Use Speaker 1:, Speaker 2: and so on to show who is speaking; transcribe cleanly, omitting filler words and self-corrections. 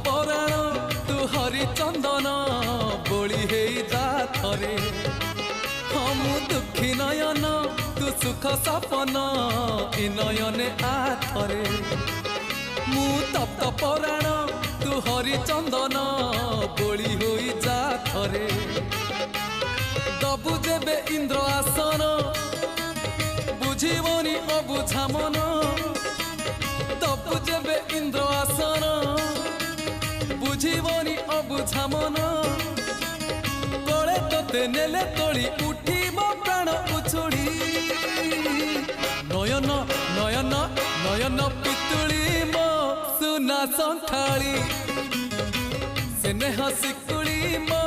Speaker 1: पराण तू हरिचंदन बोली हे जा थरे हम दुखी नयन तू सुख सपन ए नयने आथरे मु तप्त पराण तू हरिचंदन बोली होई जा थरे दबु जेबे इंद्र आसन बुझीबनी अबुझा मन दबु जेबे इंद्र आसन बुझीबनी अबुझा मन कले तोते नेले तोड़ी उठीब प्राण उछुड़ी नयन नयन नयन पितुड़ी मो सुना संथाली स्नेह शिकुड़ी मो